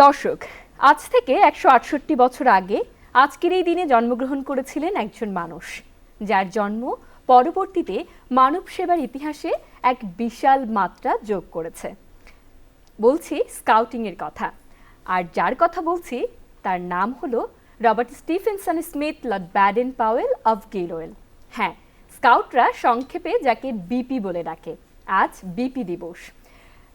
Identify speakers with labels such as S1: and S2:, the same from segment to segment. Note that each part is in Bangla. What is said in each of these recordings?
S1: দর্শক, আজ থেকে ১৬৮ বছর আগে আজকের এই দিনে জন্মগ্রহণ করেছিলেন একজন মানুষ, যার জন্ম পরবর্তীতে মানব সেবার ইতিহাসে এক বিশাল মাত্রা যোগ করেছে। বলছি স্কাউটিং এর কথা, আর যার কথা বলছি তার নাম হলো Robert Stephenson Smyth Lord Baden Powell of Gilwell. হ্যাঁ, স্কাউটরা সংক্ষেপে যাকে বিপি বলে ডাকে। আজ বিপি দিবস।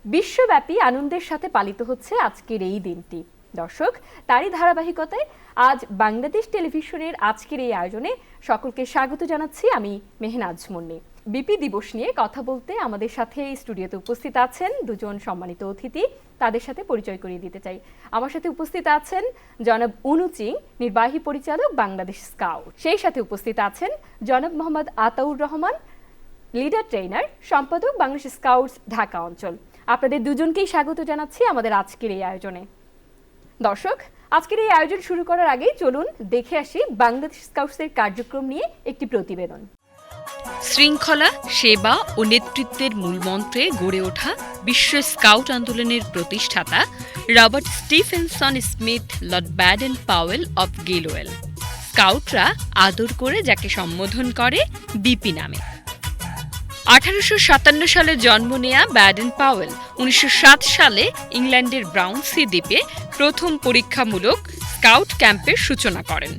S1: বিশ্বব্যাপী আনন্দের সাথে পালিত হচ্ছে আজকের এই দিনটি। দর্শক, তারই ধারাবাহিকতায় আজ বাংলাদেশ টেলিভিশনের আজকের এই আয়োজনে সকলকে স্বাগত জানাচ্ছি আমি মেহনাজ মুন্নি। বিপি দিবস নিয়ে কথা বলতে আমাদের সাথে স্টুডিওতে উপস্থিত আছেন দুজন সম্মানিত অতিথি। তাদের সাথে পরিচয় করিয়ে দিতে চাই। আমার সাথে উপস্থিত আছেন জনাব অনু চিং, নির্বাহী পরিচালক বাংলাদেশ স্কাউট। সেই সাথে উপস্থিত আছেন জনাব মোহাম্মদ আতাউর রহমান, লিডার ট্রেনার, সম্পাদক বাংলাদেশ স্কাউটস ঢাকা অঞ্চল। আপনাদের দুজনকেই স্বাগত জানাচ্ছি আমাদের আজকের এই আয়োজনে। দর্শক, আজকের এই আয়োজন শুরু করার আগেই চলুন দেখে আসি বাংলাদেশ স্কাউটসের কার্যক্রম নিয়ে একটি প্রতিবেদন।
S2: শৃঙ্খলা, সেবা ও নেতৃত্বের মূলমন্ত্রে গড়ে ওঠা বিশ্ব স্কাউট আন্দোলনের প্রতিষ্ঠাতা Robert Stephenson Smyth Lord Baden Powell of Gilwell. স্কাউটরা আদর করে যাকে সম্বোধন করে বিপি নামে। 1857 সালে জন্ম নেয়া ব্যাডেন পাওয়েল 1907 সালে ইংল্যান্ডের ব্রাউনসি দ্বীপে প্রথম পরীক্ষামূলক স্কাউট ক্যাম্পের সূচনা করেন।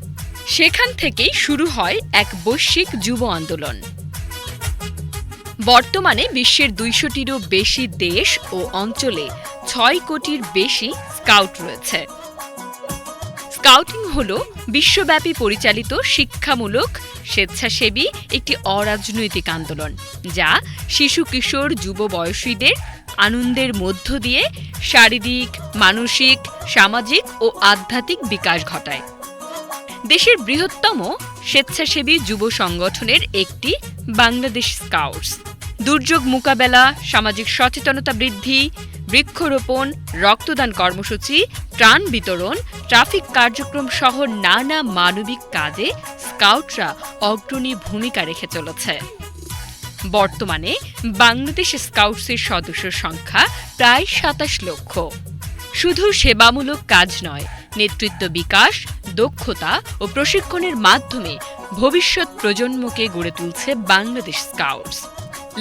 S2: সেখান থেকেই শুরু হয় এক বৈশ্বিক যুব আন্দোলন। বর্তমানে বিশ্বের 200টিরও বেশি দেশ ও অঞ্চলে 6 কোটির বেশি স্কাউট রয়েছে। স্কাউটিং হল বিশ্বব্যাপী পরিচালিত শিক্ষামূলক স্বেচ্ছাসেবী একটি অরাজনৈতিক আন্দোলন, যা শিশু, কিশোর, যুব বয়সীদের আনন্দের মধ্য দিয়ে শারীরিক, মানসিক, সামাজিক ও আধ্যাত্মিক বিকাশ ঘটায়। দেশের বৃহত্তম স্বেচ্ছাসেবী যুব সংগঠনের একটি বাংলাদেশ স্কাউটস। দুর্যোগ মোকাবেলা, সামাজিক সচেতনতা বৃদ্ধি, বৃক্ষরোপণ, রক্তদান কর্মসূচি, ত্রাণ বিতরণ, ট্রাফিক কার্যক্রম সহ নানা মানবিক কাজে স্কাউটরা অগ্রণী ভূমিকা রেখে চলেছে। বর্তমানে বাংলাদেশ স্কাউটসের সদস্য সংখ্যা প্রায় 27 লক্ষ। শুধু সেবামূলক কাজ নয়, নেতৃত্ব বিকাশ, দক্ষতা ও প্রশিক্ষণের মাধ্যমে ভবিষ্যৎ প্রজন্মকে গড়ে তুলছে Bangladesh scouts.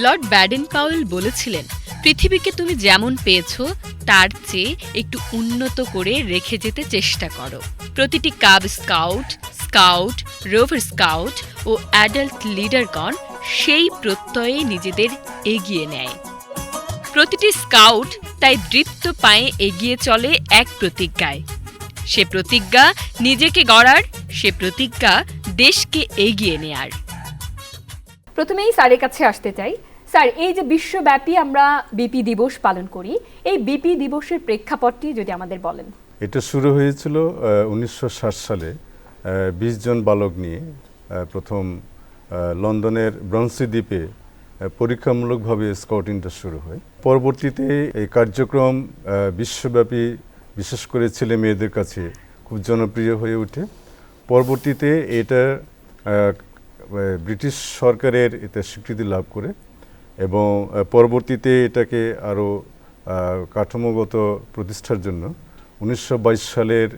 S2: Lord Baden Powell বলেছিলেন, পৃথিবীকে তুমি যেমন পেয়েছ তার চেয়ে একটু উন্নত করে রেখে যেতে চেষ্টা করো। প্রতিটি cub scout, scout, rover scout ও অ্যাডাল্ট লিডারগণ সেই প্রত্যয়ে নিজেদের এগিয়ে নেয়। প্রতিটি স্কাউট তাই দৃপ্ত পায়ে এগিয়ে চলে এক প্রতিজ্ঞায়। সে প্রতিজ্ঞা নিজেকে গড়ার, সে প্রতিজ্ঞা দেশকে এগিয়ে নেয়ার।
S1: প্রথমেই স্যারের কাছে আসতে চাই। স্যার, এই যে বিশ্বব্যাপী আমরা বিপি দিবস পালন করি, এই বিপি দিবসের প্রেক্ষাপটটি যদি আমাদের বলেন।
S3: এটা শুরু হয়েছিল 1960 সালে 20 জন বালক নিয়ে প্রথম লন্ডনের ব্রাউনসি দ্বীপে পরীক্ষামূলকভাবে স্কাউটিংটা শুরু হয়। পরবর্তীতে এই কার্যক্রম বিশ্বব্যাপী, বিশেষ করে ছেলে মেয়েদের কাছে খুব জনপ্রিয় হয়ে ওঠে। পরবর্তীতে এটা ব্রিটিশ সরকারের এতে স্বীকৃতি লাভ করে এবং পরবর্তীতে এটাকে আরও কাঠামোগত প্রতিষ্ঠার জন্য 1922 সালের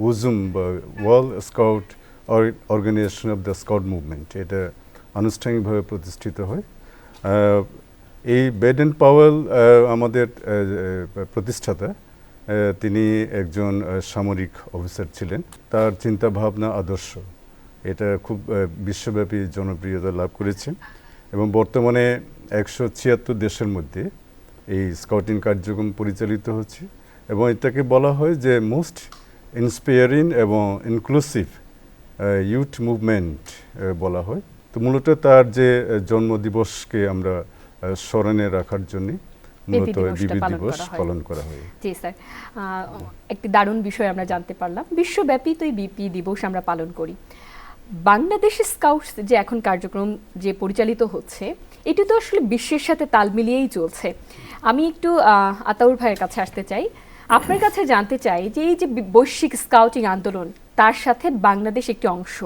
S3: ওজুম বা World Scout Organization of the Scout Movement এটা আনুষ্ঠানিকভাবে প্রতিষ্ঠিত হয়। এই ব্যাডেন পাওয়েল আমাদের প্রতিষ্ঠাতা, তিনি একজন সামরিক অফিসার ছিলেন। তার চিন্তাভাবনা, আদর্শ এটা খুব বিশ্বব্যাপী জনপ্রিয়তা লাভ করেছে এবং বর্তমানে 176 দেশের মধ্যে এই স্কাউটিং কার্যক্রম পরিচালিত হচ্ছে এবং এটাকে বলা হয় যে মোস্ট ইন্সপায়ারিং এবং ইনক্লুসিভ ইউথ মুভমেন্ট বলা হয়। তো মূলত তার যে জন্মদিবসকে আমরা স্মরণে রাখার জন্য মূলত বিপি দিবস পালন করা হয়।
S1: জি স্যার, একটি দারুণ বিষয় আমরা জানতে পারলাম। বিশ্বব্যাপী তো এই বিপি দিবস আমরা পালন করি। বাংলাদেশ স্কাউটস যে এখন কার্যক্রম যে পরিচালিত হচ্ছে, এটি তো আসলে বিশ্বের সাথে তাল মিলিয়েই চলছে। আমি একটু আতাউর ভাইয়ের কাছে আসতে চাই। আপনার কাছে জানতে চাই যে এই যে বৈশ্বিক স্কাউটিং আন্দোলন, তার সাথে বাংলাদেশ একটি অংশ।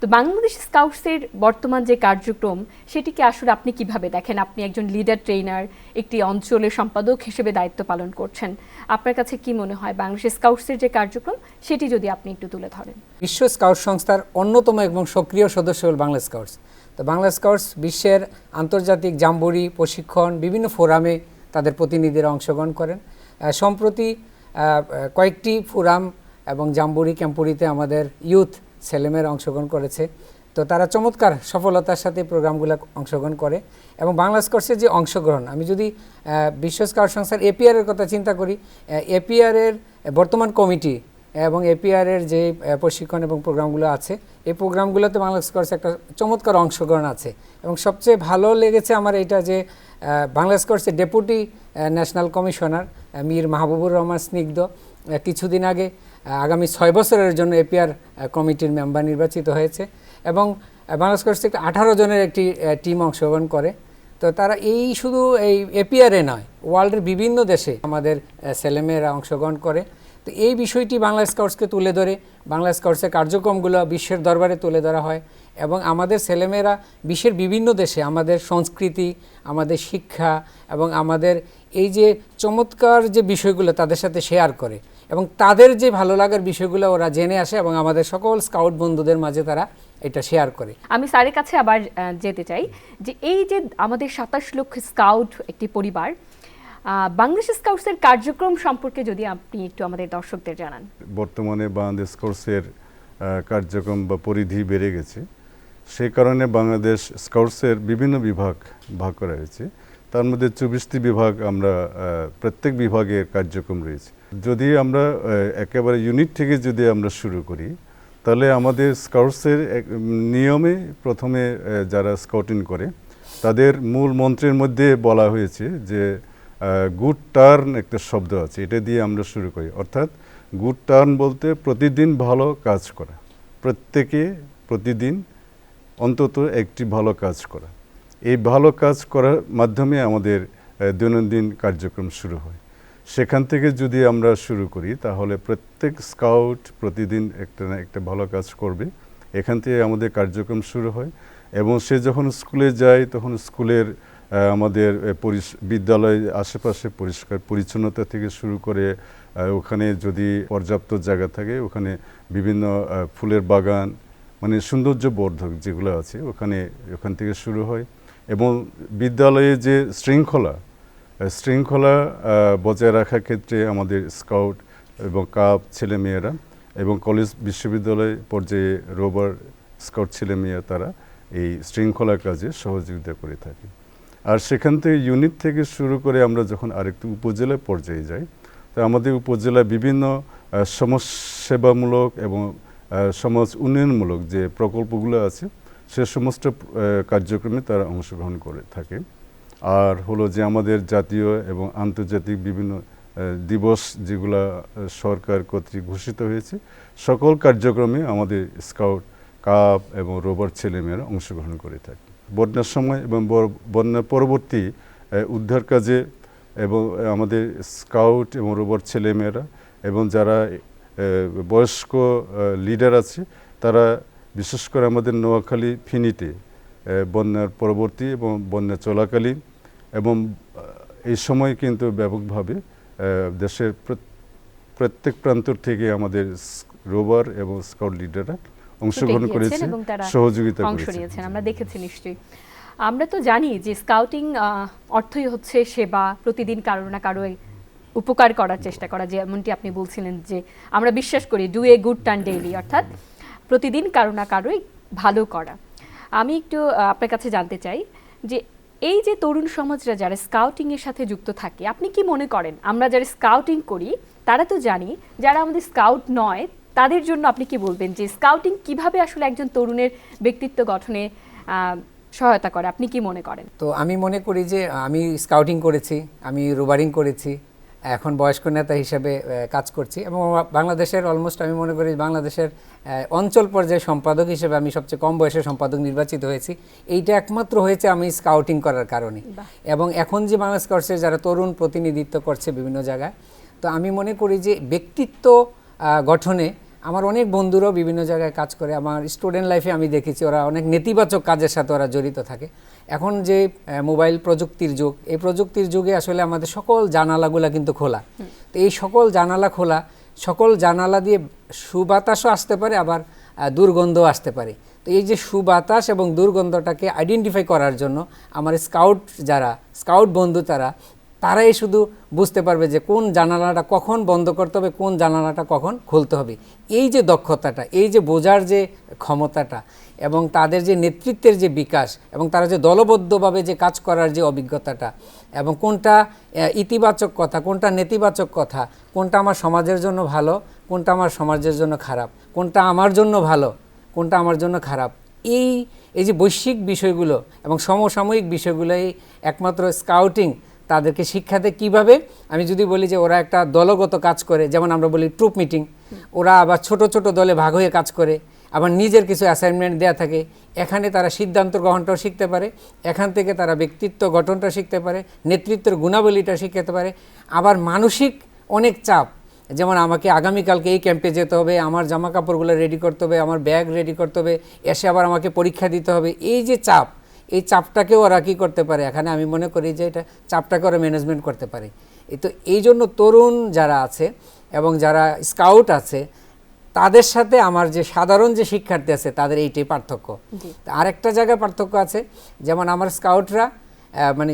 S1: তো বাংলাদেশ স্কাউটসের বর্তমান যে কার্যক্রম সেটিকে আসলে আপনি কিভাবে দেখেন? আপনি একজন লিডার ট্রেনার, একটি অঞ্চলের সম্পাদক হিসেবে দায়িত্ব পালন করছেন। আপনার কাছে কি মনে হয় বাংলাদেশ স্কাউটসের যে কার্যক্রম সেটি যদি আপনি একটু তুলে ধরেন?
S4: বিশ্ব স্কাউট সংস্থার অন্যতম এবং সক্রিয় সদস্য হল বাংলা স্কাউটস। তো বাংলা স্কাউটস বিশ্বের আন্তর্জাতিক জাম্বুরি, প্রশিক্ষণ, বিভিন্ন ফোরামে তাদের প্রতিনিধিরা অংশগ্রহণ করেন। সম্প্রতি কয়েকটি ফোরাম এবং জাম্বুরি ক্যাম্পুরিতে আমাদের ইউথ ছেলেমেয়েরা অংশগ্রহণ করেছে। তো তারা চমৎকার সফলতার সাথে প্রোগ্রামগুলো অংশগ্রহণ করে এবং বাংলা স্কাউটসের যে অংশগ্রহণ, আমি যদি বিশ্ব স্কাউট সংস্থার এপিআরের কথা চিন্তা করি, এপিআরের বর্তমান কমিটি এবং এপিআরের যে প্রশিক্ষণ এবং প্রোগ্রামগুলো আছে, এই প্রোগ্রামগুলোতে বাংলা স্কাউটস একটা চমৎকার অংশগ্রহণ আছে। এবং সবচেয়ে ভালো লেগেছে আমার এটা যে বাংলা স্কাউটসের deputy national commissioner Mir Mahbubur Rahman Snigdha কিছুদিন আগে আগামী 6 বছরের জন্য এপিআর কমিটির মেম্বার নির্বাচিত হয়েছে এবং বাংলা স্কাউটস থেকে 18 জনের একটি টিম অংশগ্রহণ করে। তো তারা শুধু এই এপিআরে নয়, ওয়ার্ল্ডের বিভিন্ন দেশে আমাদের ছেলেমেয়েরা অংশগ্রহণ করে। তো এই বিষয়টি বাংলা স্কাউটসকে তুলে ধরে, বাংলা স্কাউটসের কার্যক্রমগুলো বিশ্বের দরবারে তুলে ধরা হয় এবং আমাদের ছেলেমেয়েরা বিশ্বের বিভিন্ন দেশে আমাদের সংস্কৃতি, আমাদের শিক্ষা এবং আমাদের এই যে চমৎকার যে বিষয়গুলো তাদের সাথে শেয়ার করে এবং তাদের যে ভালো লাগার বিষয়গুলো ওরা জেনে আসে এবং আমাদের সকল স্কাউট বন্ধুদের মাঝে তারা এটা শেয়ার করে।
S1: আমি স্যারের কাছে আবার যেতে চাই যে এই যে আমাদের 27 লক্ষ স্কাউট একটি পরিবার, বাংলাদেশ স্কাউটসের কার্যক্রম সম্পর্কে যদি আপনি একটু আমাদের দর্শকদের জানান।
S3: বর্তমানে বাংলাদেশ স্কাউটসের কার্যক্রম বা পরিধি বেড়ে গেছে, সেই কারণে বাংলাদেশ স্কাউটসের বিভিন্ন ভাগ করা হয়েছে। তার মধ্যে 24টি বিভাগ, আমরা প্রত্যেক বিভাগের কার্যক্রম রয়েছে। যদি আমরা একেবারে ইউনিট থেকে যদি আমরা শুরু করি, তাহলে আমাদের স্কাউটসের নিয়মে প্রথমে যারা স্কাউটিং করে তাদের মূল মন্ত্রের মধ্যে বলা হয়েছে যে গুড টার্ন একটা শব্দ আছে, এটা দিয়ে আমরা শুরু করি। অর্থাৎ গুড টার্ন বলতে প্রতিদিন ভালো কাজ করা, প্রত্যেকে প্রতিদিন অন্তত একটি ভালো কাজ করা। এই ভালো কাজ করার মাধ্যমে আমাদের দৈনন্দিন কার্যক্রম শুরু হয়। সেখান থেকে যদি আমরা শুরু করি তাহলে প্রত্যেক স্কাউট প্রতিদিন একটা না একটা ভালো কাজ করবে। এখান থেকে আমাদের কার্যক্রম শুরু হয় এবং সে যখন স্কুলে যায় তখন স্কুলের আমাদের বিদ্যালয়ের আশেপাশে পরিষ্কার পরিচ্ছন্নতা থেকে শুরু করে ওখানে যদি পর্যাপ্ত জায়গা থাকে ওখানে বিভিন্ন ফুলের বাগান, মানে সৌন্দর্য বর্ধক যেগুলো আছে ওখান থেকে শুরু হয়। এবং বিদ্যালয়ে যে শৃঙ্খলা বজায় রাখার ক্ষেত্রে আমাদের স্কাউট এবং কাপ ছেলেমেয়েরা এবং কলেজ বিশ্ববিদ্যালয় পর্যায়ে রোভার স্কাউট ছেলেমেয়েরা তারা এই শৃঙ্খলার কাজে সহযোগিতা করে থাকে। আর সেখান থেকে ইউনিট থেকে শুরু করে আমরা যখন আরেকটু উপজেলা পর্যায়ে যাই, তো আমাদের উপজেলায় বিভিন্ন সমাজসেবামূলক এবং সমাজ উন্নয়নমূলক যে প্রকল্পগুলো আছে সে সমস্ত কার্যক্রমে তারা অংশগ্রহণ করে থাকে। আর হলো যে আমাদের জাতীয় এবং আন্তর্জাতিক বিভিন্ন দিবস যেগুলো সরকার কর্তৃক ঘোষিত হয়েছে, সকল কার্যক্রমে আমাদের স্কাউট, কাপ এবং রোভার ছেলেমেয়েরা অংশগ্রহণ করে থাকে। বন্যার সময় এবং বন্যার পরবর্তী উদ্ধার কাজে এবং আমাদের স্কাউট এবং রোভার ছেলেমেয়েরা এবং যারা বয়স্ক লিডার আছে তারা বিশেষ করে আমাদের নোয়াখালী ফিনিতে বন্যার পরবর্তী এবং বন্যা চলাকালীন এবং এই সময় কিন্তু ব্যাপকভাবে দেশের প্রত্যেক প্রান্ত থেকে আমাদের রোভার এবং স্কাউট লিডাররা অংশগ্রহণ করেছে, সহযোগিতা করেছে।
S1: আমরা দেখেছি নিশ্চয়ই। আমরা তো জানি যে স্কাউটিং অর্থই হচ্ছে সেবা, প্রতিদিন কারো না কারো উপকার করার চেষ্টা করা, যেমনটি আপনি বলছিলেন যে আমরা বিশ্বাস করি do a good turn daily, অর্থাৎ প্রতিদিন কারো না কারোই ভালো করা। আমি একটু আপনার কাছে জানতে চাই যে এই যে তরুণ সমাজরা যারা স্কাউটিংয়ের সাথে যুক্ত থাকে, আপনি কি মনে করেন আমরা যারা স্কাউটিং করি তারা তো জানি, যারা আমাদের স্কাউট নয় তাদের জন্য আপনি কি বলবেন যে স্কাউটিং কিভাবে আসলে একজন তরুণের ব্যক্তিত্ব গঠনে সহায়তা করে? আপনি কি মনে করেন?
S4: তো আমি মনে করি যে আমি স্কাউটিং করেছি, আমি রোভারিং করেছি, এখন বয়স্ক নেতা হিসেবে কাজ করছি এবং বাংলাদেশের অলমোস্ট আমি মনে করি বাংলাদেশের অঞ্চল পর্যায়ে সম্পাদক হিসেবে আমি সবচেয়ে কম বয়সে সম্পাদক নির্বাচিত হয়েছি। এইটা একমাত্র হয়েছে আমি স্কাউটিং করার কারণে। এবং এখন যে বাংলা স্কাউটসের যারা তরুণ প্রতিনিধিত্ব করছে বিভিন্ন জায়গায়, তো আমি মনে করি যে ব্যক্তিত্ব গঠনে আমার অনেক বন্ধুরাও বিভিন্ন জায়গায় কাজ করে, আমার স্টুডেন্ট লাইফে আমি দেখেছি ওরা অনেক নেতিবাচক কাজের সাথে ওরা জড়িত থাকে। এখন যে মোবাইল প্রযুক্তির যুগ, এই প্রযুক্তির যুগে আসলে আমাদের সকল জানালাগুলো কিন্তু খোলা। তো এই সকল জানালা খোলা, সকল জানালা দিয়ে সুবাতাসও আসতে পারে, আবার দুর্গন্ধও আসতে পারে। তো এই যে সুবাতাস এবং দুর্গন্ধটাকে আইডেন্টিফাই করার জন্য আমার স্কাউট বন্ধু তারাই শুধু বুঝতে পারবে যে কোন জানালাটা কখন বন্ধ করতে হবে, কোন জানালাটা কখন খুলতে হবে। এই যে দক্ষতাটা, এই যে বোঝার যে ক্ষমতাটা এবং তাদের যে নেতৃত্বের যে বিকাশ এবং তারা যে দলবদ্ধভাবে যে কাজ করার যে অভিজ্ঞতাটা এবং কোনটা ইতিবাচক কথা, কোনটা নেতিবাচক কথা, কোনটা আমার সমাজের জন্য ভালো, কোনটা আমার সমাজের জন্য খারাপ, কোনটা আমার জন্য ভালো, কোনটা আমার জন্য খারাপ, এই যে বৈশ্বিক বিষয়গুলো এবং সমসাময়িক বিষয়গুলোই একমাত্র স্কাউটিং তাদেরকে শিক্ষা দেয়। কীভাবে? আমি যদি বলি যে ওরা একটা দলগত কাজ করে, যেমন আমরা বলি ট্রুপ মিটিং, ওরা আবার ছোট ছোট দলে ভাগ হয়ে কাজ করে, আবার নিজের কিছু অ্যাসাইনমেন্ট দেয়া থাকে, এখানে তারা সিদ্ধান্ত গ্রহণটাও শিখতে পারে, এখান থেকে তারা ব্যক্তিত্ব গঠনটা শিখতে পারে, নেতৃত্বের গুণাবলীটা শিখতে পারে। আবার মানসিক অনেক চাপ, যেমন আমাকে আগামীকালকে এই ক্যাম্পে যেতে হবে, আমার জামা কাপড়গুলো রেডি করতে হবে, আমার ব্যাগ রেডি করতে হবে, এসে আবার আমাকে পরীক্ষা দিতে হবে, এই যে চাপ, এই চাপটাকেও ওরা কী করতে পারে, এখানে আমি মনে করি যে এটা চাপটাকে ওরা ম্যানেজমেন্ট করতে পারে। তো এই জন্য তরুণ যারা আছে এবং যারা স্কাউট আছে তাদের সাথে আমার যে সাধারণ যে শিক্ষার্থী আছে তাদের এইটাই পার্থক্য। আরেকটা জায়গায় পার্থক্য আছে, যেমন আমার স্কাউটরা মানে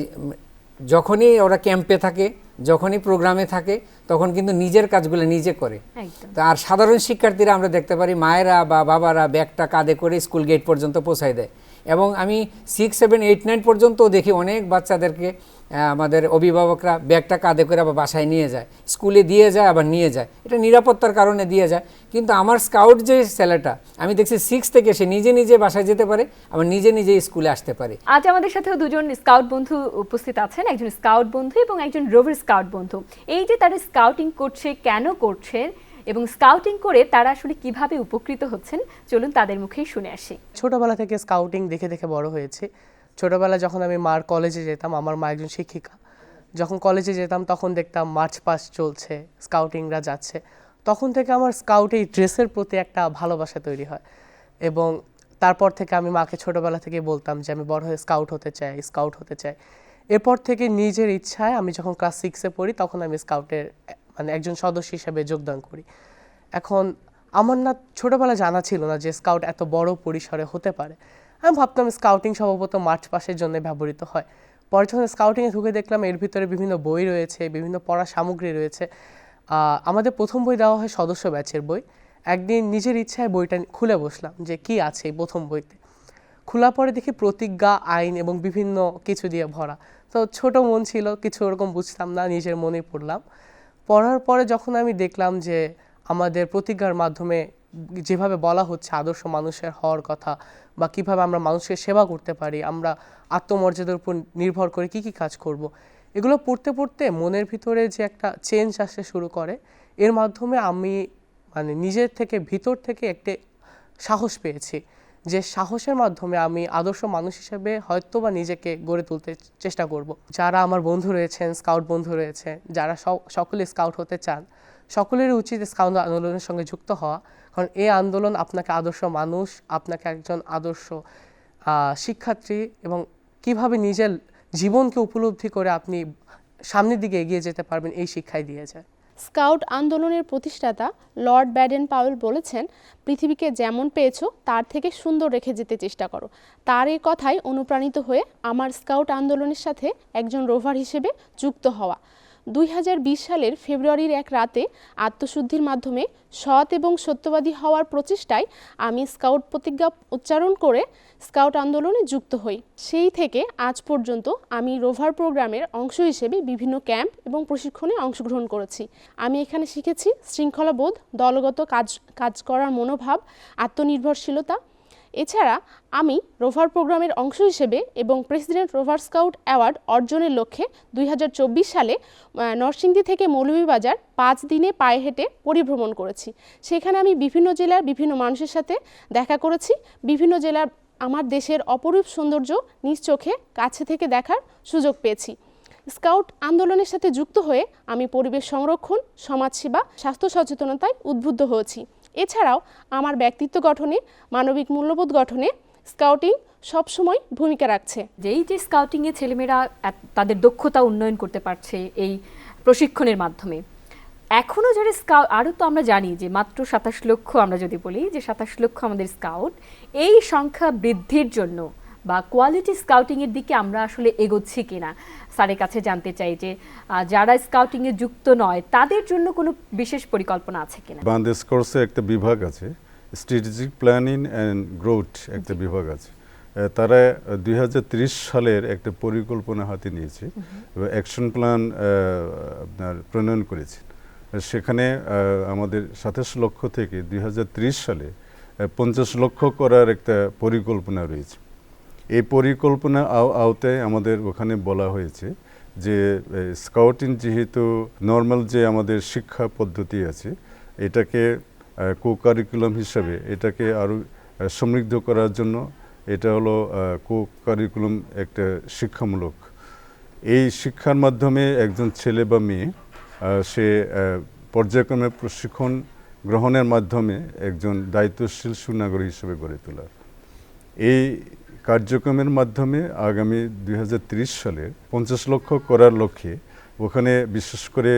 S4: যখনই ওরা ক্যাম্পে থাকে, যখনই প্রোগ্রামে থাকে, তখন কিন্তু নিজের কাজগুলো নিজে করে। তো আর সাধারণ শিক্ষার্থীরা আমরা দেখতে পারি মায়েরা বা বাবারা ব্যাগটা কাঁধে করে স্কুল গেট পর্যন্ত পৌঁছায় দেয়। এবং আমি 6, 7, 8, 9 পর্যন্ত দেখি অনেক বাচ্চাদেরকে আমাদের অভিভাবকরা ব্যাগটা কাঁধে করে আবার বাসায় নিয়ে যায়, স্কুলে দিয়ে যায়, আবার নিয়ে যায়, এটা নিরাপত্তার কারণে দিয়ে যায়। কিন্তু আমার স্কাউট যে ছেলেটা, আমি দেখছি 6 থেকে সে নিজে নিজে বাসায় যেতে পারে, আবার নিজে নিজে স্কুলে আসতে পারে।
S1: আজ আমাদের সাথে দুজন স্কাউট বন্ধু উপস্থিত আছেন, একজন স্কাউট বন্ধু এবং একজন রোভার স্কাউট বন্ধু। এই যে তারা স্কাউটিং করছে, কেন করছেন এবং স্কাউটিং করে তারা আসলে কিভাবে উপকৃত হচ্ছেন, চলুন তাদের মুখেই শুনে আসি।
S5: ছোটবেলা থেকে স্কাউটিং দেখে দেখে বড় হয়েছে। ছোটবেলা যখন আমি মার কলেজে যেতাম, আমার মা একজন শিক্ষিকা, যখন কলেজে যেতাম তখন দেখতাম মার্চ পাস্ট চলছে, স্কাউটিংরা যাচ্ছে, তখন থেকে আমার স্কাউট এই ড্রেসের প্রতি একটা ভালোবাসা তৈরি হয়। এবং তারপর থেকে আমি মাকে ছোটবেলা থেকে বলতাম যে আমি বড় হয়ে স্কাউট হতে চাই। এরপর থেকে নিজের ইচ্ছায় আমি যখন ক্লাস 6-এ পড়ি তখন আমি স্কাউটের মানে একজন সদস্য হিসেবে যোগদান করি। এখন আমার না ছোটবেলা জানা ছিল না যে স্কাউট এত বড় পরিসরে হতে পারে। আমি ভাবতাম স্কাউটিং সম্ভবত মার্চ পাসের জন্য ব্যবহৃত হয়। পরে যখন স্কাউটিংয়ে ঢুকে দেখলাম এর ভিতরে বিভিন্ন বই রয়েছে, বিভিন্ন পড়া সামগ্রী রয়েছে। আমাদের প্রথম বই দেওয়া হয় সদস্য ব্যাচের বই। একদিন নিজের ইচ্ছায় বইটা খুলে বসলাম যে কি আছে এই প্রথম বইতে। খোলা পরে দেখি প্রতিজ্ঞা, আইন এবং বিভিন্ন কিছু দিয়ে ভরা। তো ছোট মন ছিল, কিছু ওরকম বুঝতাম না, নিজের মনেই পড়লাম। পড়ার পরে যখন আমি দেখলাম যে আমাদের প্রতিজ্ঞার মাধ্যমে যেভাবে বলা হচ্ছে আদর্শ মানুষের হওয়ার কথা, বা কিভাবে আমরা মানুষের সেবা করতে পারি, আমরা আত্মমর্যাদার উপর নির্ভর করে কি কি কাজ করব, এগুলো পড়তে পড়তে মনের ভিতরে যে একটা চেঞ্জ আসতে শুরু করে, এর মাধ্যমে আমি মানে নিজের থেকে ভিতর থেকে একটি সাহস পেয়েছি যে সাহসের মাধ্যমে আমি আদর্শ মানুষ হিসেবে হয়তো বা নিজেকে গড়ে তুলতে চেষ্টা করব। যারা আমার বন্ধু রয়েছেন, স্কাউট বন্ধু রয়েছে, যারা সকলে স্কাউট হতে চান, সকলেরই উচিত স্কাউট আন্দোলনের সঙ্গে যুক্ত হওয়া। কারণ এই আন্দোলন আপনাকে আদর্শ মানুষ, আপনাকে একজন আদর্শ শিক্ষার্থী এবং কিভাবে নিজের জীবনকে উপলব্ধি করে আপনি সামনের দিকে এগিয়ে যেতে পারবেন এই শিক্ষাই দিয়ে যায়।
S6: স্কাউট আন্দোলনের প্রতিষ্ঠাতা লর্ড ব্যাডেন পাওয়েল বলেছেন, পৃথিবীকে যেমন পেয়েছো তার থেকে সুন্দর রেখে যেতে চেষ্টা করো। তার এই কথায় অনুপ্রাণিত হয়ে আমার স্কাউট আন্দোলনের সাথে একজন রোভার হিসেবে যুক্ত হওয়া। 2020 সালের ফেব্রুয়ারির এক রাতে আত্মশুদ্ধির মাধ্যমে সৎ এবং সত্যবাদী হওয়ার প্রচেষ্টায় আমি স্কাউট প্রতিজ্ঞা উচ্চারণ করে স্কাউট আন্দোলনে যুক্ত হই। সেই থেকে আজ পর্যন্ত আমি রোভার প্রোগ্রামের অংশ হিসেবে বিভিন্ন ক্যাম্প এবং প্রশিক্ষণে অংশগ্রহণ করেছি। আমি এখানে শিখেছি শৃঙ্খলাবোধ, দলগত কাজ করার মনোভাব, আত্মনির্ভরশীলতা। এছাড়া আমি রোভার প্রোগ্রামের অংশ হিসেবে এবং প্রেসিডেন্ট রোভার স্কাউট অ্যাওয়ার্ড অর্জনের লক্ষ্যে 2024 সালে নরসিংদী থেকে মৌলভীবাজার 5 দিনে পায়ে হেঁটে পরিভ্রমণ করেছি। সেখানে আমি বিভিন্ন জেলার বিভিন্ন মানুষের সাথে দেখা করেছি। বিভিন্ন জেলার আমার দেশের অপরূপ সৌন্দর্য নিজ চোখে কাছে থেকে দেখার সুযোগ পেয়েছি। স্কাউট আন্দোলনের সাথে যুক্ত হয়ে আমি পরিবেশ সংরক্ষণ, সমাজসেবা, স্বাস্থ্য সচেতনতায় উদ্বুদ্ধ হয়েছি। এছাড়াও আমার ব্যক্তিত্ব গঠনে, মানবিক মূল্যবোধ গঠনে স্কাউটিং সবসময় ভূমিকা রাখছে।
S1: যেই যে স্কাউটিংয়ে ছেলেমেয়েরা তাদের দক্ষতা উন্নয়ন করতে পারছে এই প্রশিক্ষণের মাধ্যমে, এখনও যারা স্কাউট, আরও তো আমরা জানি যে মাত্র 27 লক্ষ, আমরা যদি বলি যে 27 লক্ষ আমাদের স্কাউট, এই সংখ্যা বৃদ্ধির জন্য বা কোয়ালিটি স্কাউটিংয়ের দিকে আমরা আসলে এগোচ্ছি কিনা স্যারের কাছে জানতে চাই যে যারা স্কাউটিংয়ে যুক্ত নয় তাদের জন্য কোনো বিশেষ পরিকল্পনা আছে কিনা।
S3: বাংলাদেশ কোর্সে একটা বিভাগ আছে, স্ট্র্যাটেজিক প্ল্যানিং অ্যান্ড গ্রোথ একটা বিভাগ আছে। তারা 2030 সালের একটা পরিকল্পনা হাতে নিয়েছে এবং অ্যাকশন প্ল্যান আপনার প্রণয়ন করেছে। সেখানে আমাদের 27 লক্ষ থেকে 2030 সালে 50 লক্ষ করার একটা পরিকল্পনা রয়েছে। এই পরিকল্পনা আওতায় আমাদের ওখানে বলা হয়েছে যে স্কাউটিং যেহেতু নর্মাল যে আমাদের শিক্ষা পদ্ধতি আছে, এটাকে কো-কারিকুলাম হিসাবে এটাকে আরও সমৃদ্ধ করার জন্য এটা হলো কো-কারিকুলাম একটা শিক্ষামূলক। এই শিক্ষার মাধ্যমে একজন ছেলে বা মেয়ে সে পর্যায়ক্রমে প্রশিক্ষণ গ্রহণের মাধ্যমে একজন দায়িত্বশীল সুনাগরিক হিসেবে গড়ে তোলা। এই কার্যক্রমের মাধ্যমে আগামী 2030 সালে 50 লক্ষ করার লক্ষ্যে ওখানে বিশেষ করে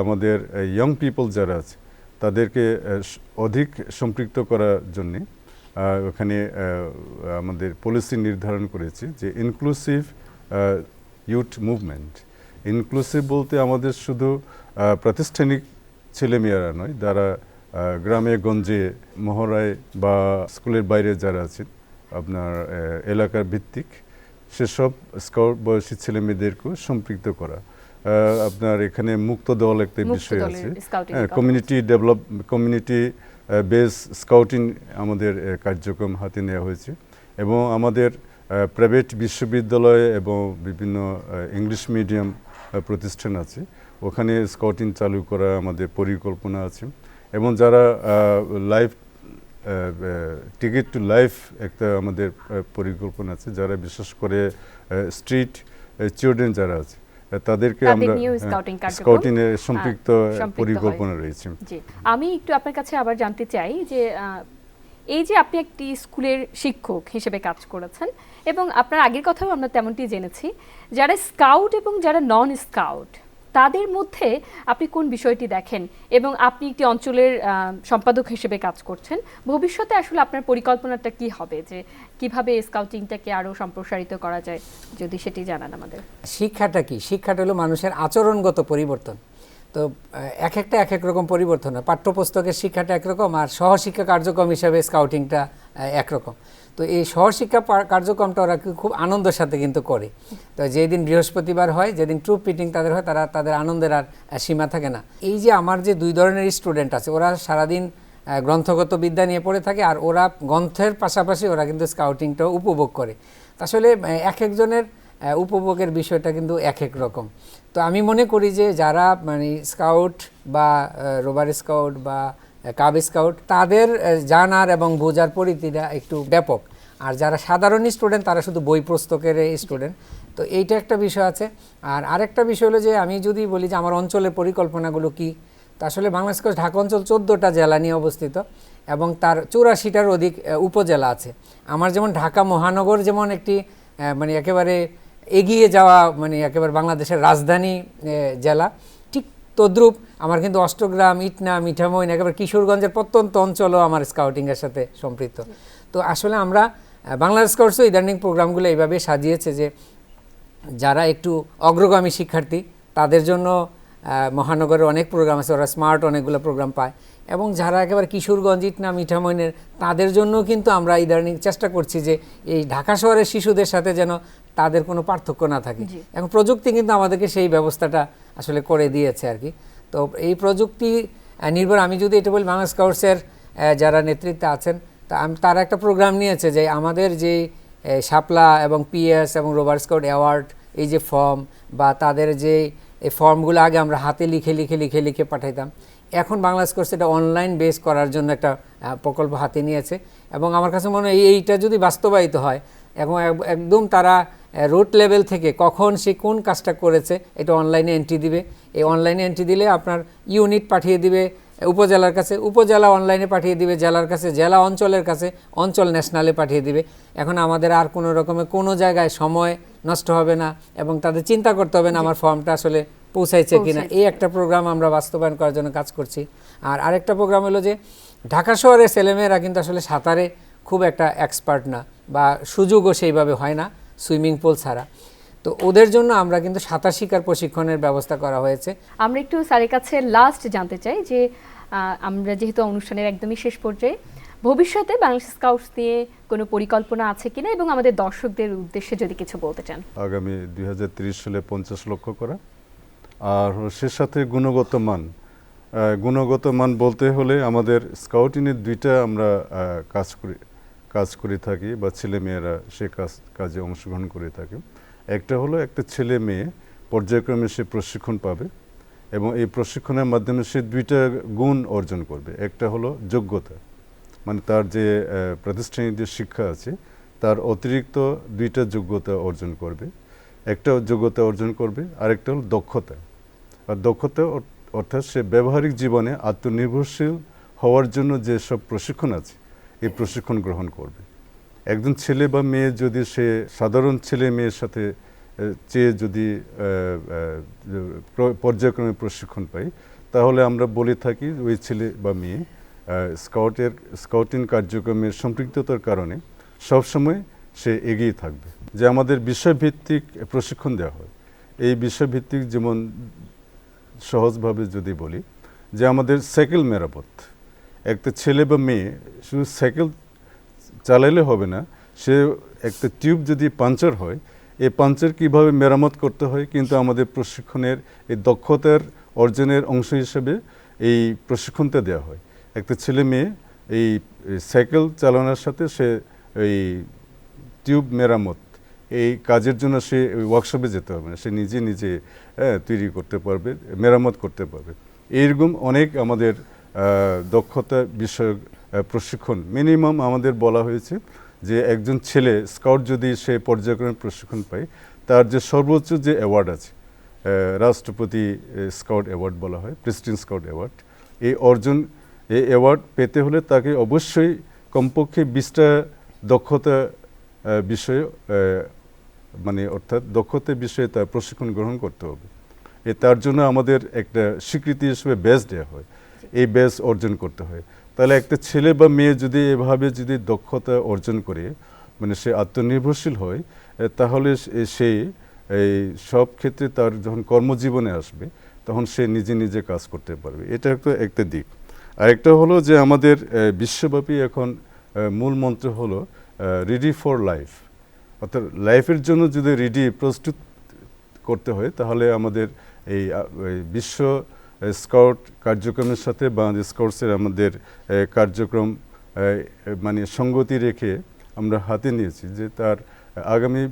S3: আমাদের ইয়ং পিপল যারা আছে তাদেরকে অধিক সম্পৃক্ত করার জন্যে ওখানে আমাদের পলিসি নির্ধারণ করেছে যে ইনক্লুসিভ ইউথ মুভমেন্ট। ইনক্লুসিভ বলতে আমাদের শুধু প্রাতিষ্ঠানিক ছেলেমেয়েরা নয়, যারা গ্রামে গঞ্জে মহড়ায় বা স্কুলের বাইরে যারা আছেন আপনার এলাকার ভিত্তিক সেসব স্কাউট বয়সী ছেলেমেয়েদেরকেও সম্পৃক্ত করা। আপনার এখানে মুক্ত দল একটা বিষয় আছে, কমিউনিটি বেস স্কাউটিং আমাদের কার্যক্রম হাতে নেওয়া হয়েছে এবং আমাদের প্রাইভেট বিশ্ববিদ্যালয় এবং বিভিন্ন ইংলিশ মিডিয়াম প্রতিষ্ঠান আছে, ওখানে স্কাউটিং চালু করা আমাদের পরিকল্পনা আছে। এবং যারা লাইফ টিকিট টু লাইফ একটা আমাদের পরিকল্পনা আছে, যারা বিশেষ করে স্ট্রিট চিলড্রেন যারা আছে তাদেরকে আমরা স্কাউটিং এর সম্পৃক্ত পরিকল্পনা রয়েছে।
S1: জি, আমি একটু আপনার কাছে আবার জানতে চাই যে এই যে আপনি একটি স্কুলের শিক্ষক হিসেবে কাজ করেছেন এবং আপনার আগের কথাও আমরা তেমনটি জেনেছি, যারা স্কাউট এবং যারা নন স্কাউট তাদের মধ্যে আপনি কোন বিষয়টি দেখেন এবং আপনি একটি অঞ্চলের সম্পাদক হিসেবে কাজ করছেন, ভবিষ্যতে আসলে আপনার পরিকল্পনাটা কি হবে, যে কিভাবে স্কাউটিংটাকে আরও সম্প্রসারিত করা যায়, যদি সেটি জানান আমাদের।
S4: শিক্ষাটা কি? শিক্ষাটা হলো মানুষের আচরণগত পরিবর্তন। তো এক এক রকম পরিবর্তন হয়। পাঠ্যপুস্তকের শিক্ষাটা একরকম আর সহশিক্ষা কার্যক্রম হিসাবে স্কাউটিংটা একরকম। তো এই সহশিক্ষা কার্যক্রমটা ওরা খুব আনন্দের সাথে কিন্তু করে। তো যেদিন বৃহস্পতিবার হয়, যেদিন ট্রুপ মিটিং তাদের হয়, তাদের আনন্দের আর সীমা থাকে না। এই যে আমার যে দুই ধরনের স্টুডেন্ট আছে, ওরা সারাদিন গ্রন্থগত বিদ্যা নিয়ে পড়ে থাকে আর ওরা গ্রন্থের পাশাপাশি ওরা কিন্তু স্কাউটিংটাও উপভোগ করে। আসলে এক একজনের উপভোগের বিষয়টা কিন্তু এক এক রকম। তো আমি মনে করি যে যারা মানে স্কাউট বা রোভার স্কাউট বা কাব স্কাউট, তাদের জানার এবং বোঝার পরিধিটা একটু ব্যাপক। আর যারা সাধারণ স্টুডেন্ট তারা শুধু বই পুস্তকের স্টুডেন্ট। তো এইটা একটা বিষয় আছে। আর আরেকটা বিষয় হলো যে আমি যদি বলি যে আমার অঞ্চলের পরিকল্পনাগুলো কি, তা আসলে বাংলাদেশ ঢাকা অঞ্চল 14টা জেলা নিয়ে অবস্থিত এবং তার 84টার অধিক উপজেলা আছে। আমার যেমন ঢাকা মহানগর যেমন একটি মানে একেবারে এগিয়ে যাওয়া, মানে একেবারে বাংলাদেশের রাজধানী জেলা, ঠিক তদ্রূপ আমার কিন্তু অষ্টগ্রাম, ইটনা, মিঠামইন, একেবারে কিশোরগঞ্জের প্রত্যন্ত অঞ্চলও আমার স্কাউটিংয়ের সাথে সম্পৃক্ত। তো আসলে আমরা বাংলাদেশ স্কাউটসও ইদানিং প্রোগ্রামগুলো এইভাবে সাজিয়েছে যে যারা একটু অগ্রগামী শিক্ষার্থী তাদের জন্য মহানগরের অনেক প্রোগ্রাম আছে, ওরা স্মার্ট অনেকগুলো প্রোগ্রাম পায়। এবং যারা একেবারে কিশোরগঞ্জ, ইটনা, মিঠামইনের তাদের জন্য কিন্তু আমরা ইদানিং চেষ্টা করছি যে এই ঢাকা শহরের শিশুদের সাথে যেন তাদের কোনো পার্থক্য না থাকে। এখন প্রযুক্তি কিন্তু আমাদেরকে সেই ব্যবস্থাটা আসলে করে দিয়েছে আর কি। তো এই প্রযুক্তি নির্ভর, আমি যদি এটা বলি, বাংলা স্কাউটসের যারা নেতৃত্বে আছেন তারা একটা প্রোগ্রাম নিয়েছে যে আমাদের যে শাপলা এবং পিএস এবং রোভার স্কাউট অ্যাওয়ার্ড, এই যে ফর্ম বা তাদের যে এই ফর্মগুলো আগে আমরা হাতে লিখে পাঠাইতাম, এখন বাংলা স্কাউটস এটা অনলাইন বেস করার জন্য একটা প্রকল্প হাতে নিয়েছে। এবং আমার কাছে মনে হয় এইটা যদি বাস্তবায়িত হয় এবং একদম তারা রুট লেভেল থেকে কখন সে কোন কাজটা করেছে এটা অনলাইনে এন্ট্রি দিবে। এই অনলাইনে এন্ট্রি দিলে আপনার ইউনিট পাঠিয়ে দিবে উপজেলার কাছে উপজেলা অনলাইনে পাঠিয়ে দিবে, জেলার কাছে জেলা, অঞ্চলের কাছে অঞ্চল ন্যাশনালে পাঠিয়ে দিবে। এখন আমাদের আর কোনো রকমের কোনো জায়গায় সময় নষ্ট হবে না এবং তাদের চিন্তা করতে হবে না আমার ফর্মটা আসলে পৌঁছাইছে কিনা। এই একটা প্রোগ্রাম আমরা বাস্তবায়ন করার জন্য কাজ করছি। আর আরেকটা প্রোগ্রাম হলো যে ঢাকা শহরের ছেলেমেয়েরা কিন্তু আসলে সাঁতারে খুব একটা এক্সপার্ট না বা সুযোগও সেইভাবে হয় না সুইমিং পুল ছাড়া, তো ওদের জন্য আমরা কিন্তু সাঁতার শিকার প্রশিক্ষণের ব্যবস্থা করা হয়েছে।
S1: আমরা একটু স্যারের কাছে লাস্ট জানতে চাই যে আমরা যেহেতু অনুষ্ঠানের একদমই শেষ পর্যায়ে, ভবিষ্যতে বাংলাদেশ স্কাউটস নিয়ে কোনো পরিকল্পনা আছে কিনা এবং আমাদের দর্শকদের উদ্দেশ্যে যদি কিছু বলতে চান।
S3: আগামী 2030 সালে 50 লক্ষ করা, আর সে সাথে গুণগত মান বলতে হলে আমাদের স্কাউটিংয়ের দুইটা আমরা কাজ করে থাকি বা ছেলে মেয়েরা সে কাজে অংশগ্রহণ করে থাকে। একটা হলো একটা ছেলে মেয়ে পর্যায়ক্রমে সে প্রশিক্ষণ পাবে এবং এই প্রশিক্ষণের মাধ্যমে সে দুইটা গুণ অর্জন করবে। একটা হলো যোগ্যতা, মানে তার যে প্রাতিষ্ঠানিক যে শিক্ষা আছে তার অতিরিক্ত দুইটা যোগ্যতা অর্জন করবে। একটা যোগ্যতা অর্জন করবে, আরেকটা হলো দক্ষতা। আর দক্ষতা অর্থাৎ সে ব্যবহারিক জীবনে আত্মনির্ভরশীল হওয়ার জন্য যে সব প্রশিক্ষণ আছে এই প্রশিক্ষণ গ্রহণ করবে। একজন ছেলে বা মেয়ে যদি সে সাধারণ ছেলে মেয়ের সাথে চেয়ে যদি পর্যায়ক্রমে প্রশিক্ষণ পায়, তাহলে আমরা বলে থাকি ওই ছেলে বা মেয়ে স্কাউটিং কার্যক্রমের সম্পৃক্ততার কারণে সবসময় সে এগিয়ে থাকবে। যে আমাদের বিষয়ভিত্তিক প্রশিক্ষণ দেওয়া হয়, এই বিষয়ভিত্তিক যেমন সহজভাবে যদি বলি যে আমাদের সাইকেল মেরামত, একটা ছেলে বা মেয়ে শুধু সাইকেল চালাইলে হবে না, সে একটা টিউব যদি পাংচার হয় এই পাংচার কীভাবে মেরামত করতে হয় কিন্তু আমাদের প্রশিক্ষণের এই দক্ষতার অর্জনের অংশ হিসেবে এই প্রশিক্ষণটা দেওয়া হয়। একটা ছেলে মেয়ে এই সাইকেল চালানোর সাথে সে এই টিউব মেরামত এই কাজের জন্য সে ওয়ার্কশপে যেতে হবে না, সে নিজে তৈরি করতে পারবে, মেরামত করতে পারবে। এইরকম অনেক আমাদের দক্ষতা বিষয়ক প্রশিক্ষণ মিনিমাম আমাদের বলা হয়েছে যে একজন ছেলে স্কাউট যদি সে পর্যায়ক্রমে প্রশিক্ষণ পায়, তার যে সর্বোচ্চ যে অ্যাওয়ার্ড আছে রাষ্ট্রপতি স্কাউট অ্যাওয়ার্ড বলা হয়, প্রেসিডেন্ট স্কাউট অ্যাওয়ার্ড, এই অ্যাওয়ার্ড পেতে হলে তাকে অবশ্যই কমপক্ষে 20টা দক্ষতা বিষয়ে মানে অর্থাৎ দক্ষতা বিষয়ে তার প্রশিক্ষণ গ্রহণ করতে হবে। তার জন্য আমাদের একটা স্বীকৃতি হিসেবে ব্যাজ দেওয়া হয়, এই ব্যাজ অর্জন করতে হয়। তাহলে একটা ছেলে বা মেয়ে যদি এভাবে যদি দক্ষতা অর্জন করে মানে সে আত্মনির্ভরশীল হয়, তাহলে সে এই সব ক্ষেত্রে তার যখন কর্মজীবনে আসবে তখন সে নিজে কাজ করতে পারবে। এটা একটা দিক। আরেকটা হলো যে আমাদের বিশ্বব্যাপী এখন মূল মন্ত্র হলো রেডি ফর লাইফ, অর্থাৎ লাইফের জন্য যদি প্রস্তুত করতে হয় তাহলে আমাদের এই বিশ্ব স্কাউট কার্যক্রমের সাথে বাংলাদেশ স্কাউটসের আমাদের কার্যক্রম মানে সঙ্গতি রেখে আমরা হাতে নিয়েছি যে তার আগামী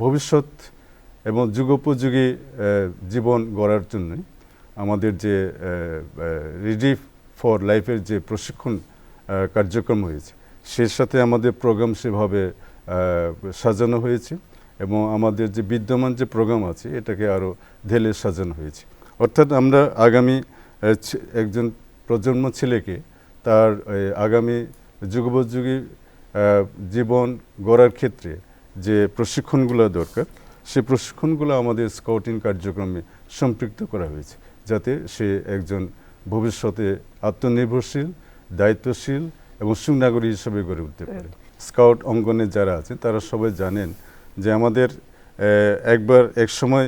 S3: ভবিষ্যৎ এবং যুগোপযোগী জীবন গড়ার জন্য আমাদের যে রেডি ফর লাইফের যে প্রশিক্ষণ কার্যক্রম হয়েছে সের সাথে আমাদের প্রোগ্রাম সেভাবে সাজানো হয়েছে এবং আমাদের যে বিদ্যমান যে প্রোগ্রাম আছে এটাকে আরও ঢেলে সাজানো হয়েছে। অর্থাৎ আমরা আগামী একজন প্রজন্ম ছেলেকে তার আগামী যুগোপযোগী জীবন গড়ার ক্ষেত্রে যে প্রশিক্ষণগুলো দরকার সেই প্রশিক্ষণগুলো আমাদের স্কাউটিং কার্যক্রমে সম্পৃক্ত করা হয়েছে, যাতে সে একজন ভবিষ্যতে আত্মনির্ভরশীল, দায়িত্বশীল এবং সুনাগরিক হিসেবে গড়ে উঠতে পারে। স্কাউট অঙ্গনে যারা আছেন তারা সবাই জানেন যে আমাদের এক সময়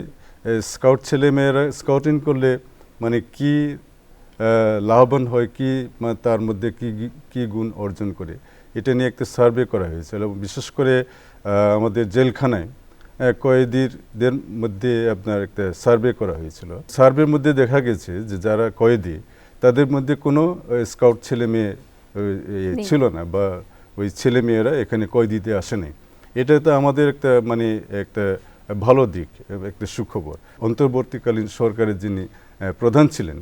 S3: স্কাউট ছেলে মেয়েরা স্কাউটিং করলে মানে কি লাভবান হয়, কি মানে তার মধ্যে কি গুণ অর্জন করে, এটা নিয়ে একটা সার্ভে করা হয়েছিল। এবং বিশেষ করে আমাদের জেলখানায় কয়েদিদের মধ্যে আপনার একটা সার্ভে করা হয়েছিল। সার্ভের মধ্যে দেখা গেছে যে যারা কয়েদি তাদের মধ্যে কোনো স্কাউট ছেলে মেয়ে ছিল না বা ওই ছেলে মেয়েরা এখানে কয়েদিতে আসে নাই। এটা তো আমাদের একটা ভালো দিক, একটা সুখবর। অন্তর্বর্তীকালীন সরকারের যিনি প্রধান ছিলেন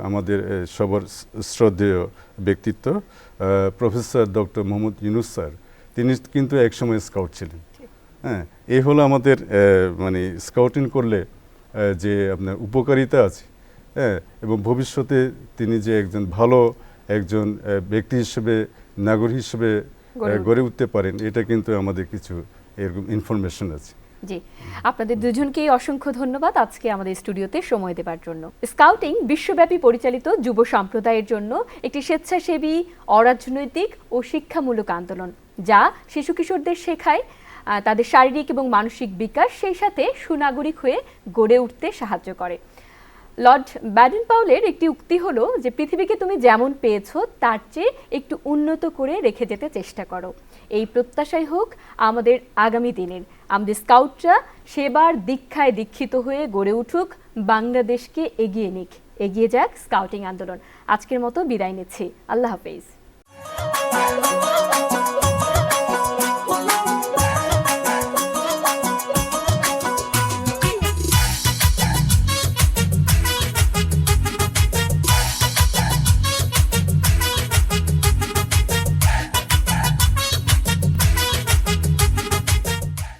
S3: আমাদের সবার শ্রদ্ধেয় ব্যক্তিত্ব professor doctor Mohammad Yunus sir, তিনি কিন্তু একসময় স্কাউট ছিলেন। হ্যাঁ, এই হলো আমাদের মানে স্কাউটিং করলে যে আপনার উপকারিতা আছে, হ্যাঁ, এবং ভবিষ্যতে তিনি যে একজন ভালো একজন ব্যক্তি হিসেবে, নাগরিক হিসেবে গড়ে উঠতে পারেন, এটা কিন্তু আমাদের কিছু এরকম ইনফরমেশন আছে।
S1: জি, আপনাদের দুজনকেই অসংখ্য ধন্যবাদ আজকে আমাদের স্টুডিওতে সময় দেওয়ার জন্য। স্কাউটিং বিশ্বব্যাপী পরিচালিত যুব সম্প্রদায়ের জন্য একটি স্বেচ্ছাসেবী, অরাজনৈতিক ও শিক্ষামূলক আন্দোলন, যা শিশু কিশোরদের শেখায় তাদের শারীরিক এবং মানসিক বিকাশ, সেই সাথে সুনাগরিক হয়ে গড়ে উঠতে সাহায্য করে। লর্ড ব্যাডেন পাউলের একটি উক্তি হলো যে পৃথিবীকে তুমি যেমন পেয়েছো তার চেয়ে একটু উন্নত করে রেখে যেতে চেষ্টা করো। এই প্রত্যাশাই হোক আমাদের আগামী দিনের। আমাদের স্কাউটরা সেবার দীক্ষায় দীক্ষিত হয়ে গড়ে উঠুক, বাংলাদেশকে এগিয়ে নিক, এগিয়ে যাক স্কাউটিং আন্দোলন। আজকের মতো বিদায় নিচ্ছি, আল্লাহ হাফেজ।